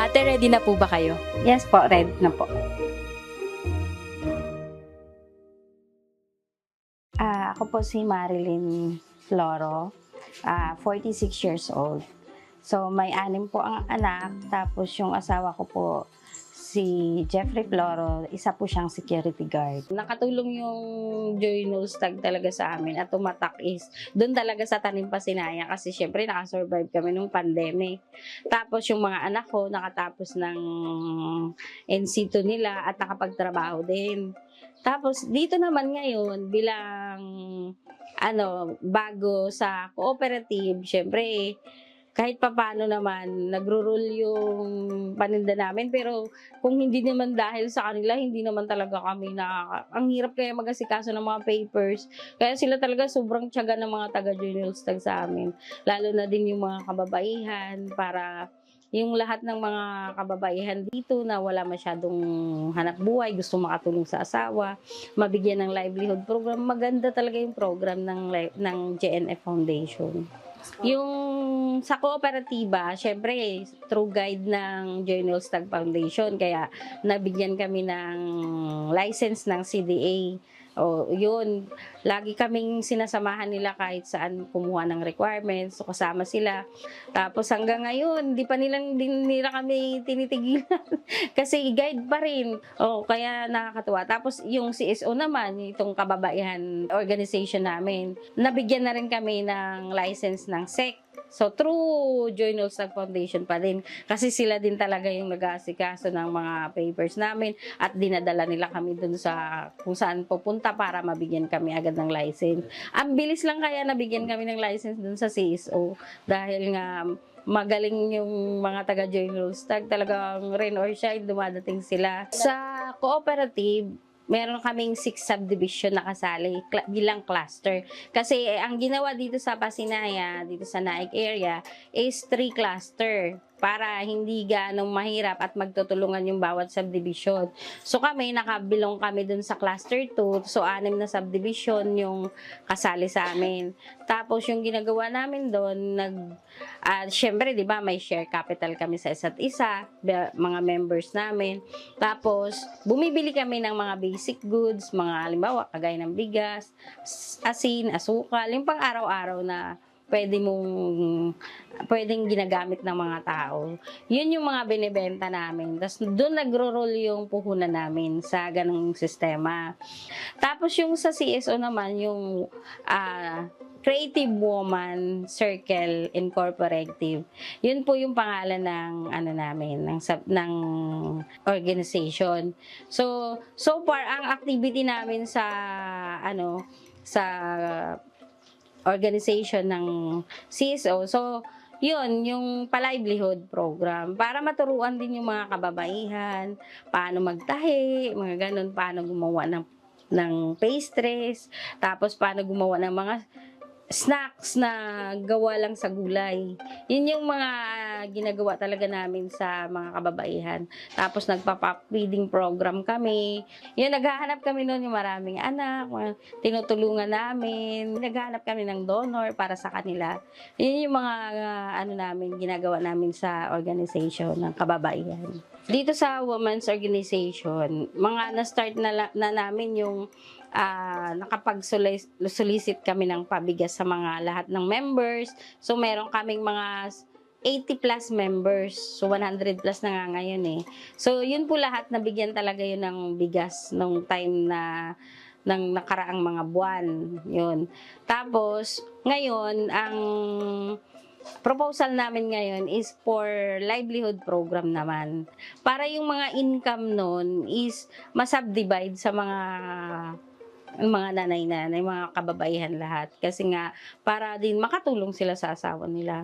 Ate, ready na po ba kayo? Yes po, ready na po. Ako po si Marilyn Floro, 46 years old. So may 6 po ang anak, tapos yung asawa ko po si Jeffrey Floro, isa po siyang security guard. Nakatulong yung Joy Nolstag talaga sa amin at tumatak is doon talaga sa Tanim Pasinaya kasi syempre nakasurvive kami nung pandemic. Tapos yung mga anak ko nakatapos ng NC2 nila at nakapagtrabaho din. Tapos dito naman ngayon bilang bago sa cooperative, syempre kahit papaano naman nagro-roll yung paninda namin, pero kung hindi naman dahil sa kanila, hindi naman talaga kami ang hirap kaya mag-asikaso ng mga papers. Kaya sila talaga sobrang tiyaga ng mga taga Journalstag sa amin. Lalo na din yung mga kababaihan para yung lahat ng mga kababaihan dito na wala masyadong hanap buhay, gusto makatulong sa asawa, mabigyan ng livelihood program. Maganda talaga yung program ng JNF Foundation. Yung sa kooperatiba, syempre, through guide ng Journalstag Foundation, kaya nabigyan kami ng license ng CDA. O yun, lagi kaming sinasamahan nila kahit saan kumuha ng requirements, so kasama sila. Tapos hanggang ngayon, din nila kami tinitigilan kasi guide pa rin. Kaya nakakatuwa. Tapos yung CSO naman, itong kababaihan organization namin, nabigyan na rin kami ng license ng SEC. So, through Journalstag Foundation pa din. Kasi sila din talaga yung nag-aasikaso ng mga papers namin at dinadala nila kami dun sa kung saan pupunta para mabigyan kami agad ng license. Ang bilis lang kaya nabigyan kami ng license dun sa CSO dahil nga magaling yung mga taga Journalstag. Talagang rain or shine, dumadating sila. Sa cooperative, meron kaming 6 subdivision na kasali bilang cluster. Kasi ang ginawa dito sa Pasinaya, dito sa Naik area, is 3 cluster para hindi ganong mahirap at magtutulungan yung bawat subdivision. So kami, nakabilong kami dun sa cluster 2, so 6 na subdivision yung kasali sa amin. Tapos yung ginagawa namin doon, syempre, di ba, may share capital kami sa isa't isa, mga members namin. Tapos, bumibili kami ng mga basic goods, mga halimbawa, kagaya ng bigas, asin, asukal, yung pang araw-araw na pwedeng ginagamit ng mga tao. Yun yung mga binibenta namin. Tapos doon nagro-roll yung puhunan namin sa ganung sistema. Tapos yung sa CSO naman, yung Creative Woman Circle Incorporative. Yun po yung pangalan ng ng organization. So far ang activity namin sa organization ng CSO. So, yun, yung pa-livelihood program para maturuan din yung mga kababaihan, paano magtahi, mga ganun, paano gumawa ng pastries, tapos paano gumawa ng mga snacks na gawa lang sa gulay. Yun yung mga ginagawa talaga namin sa mga kababaihan. Tapos nagpa-pop feeding program kami. Yun, naghahanap kami noon yung maraming anak, tinutulungan namin. Naghahanap kami ng donor para sa kanila. Yun yung mga ginagawa namin sa organization ng kababaihan. Dito sa women's organization, mga na-start na namin yung nakapag-solicit kami ng pabigas sa mga lahat ng members. So, meron kaming mga 80 plus members. So, 100 plus na nga ngayon eh. So, yun po lahat, nabigyan talaga yun ng bigas nung time ng nakaraang mga buwan. Yun. Tapos, ngayon, ang proposal namin ngayon is for livelihood program naman. Para yung mga income nun is masubdivide sa mga nanay-nanay, mga kababaihan lahat. Kasi nga, para din makatulong sila sa asawa nila.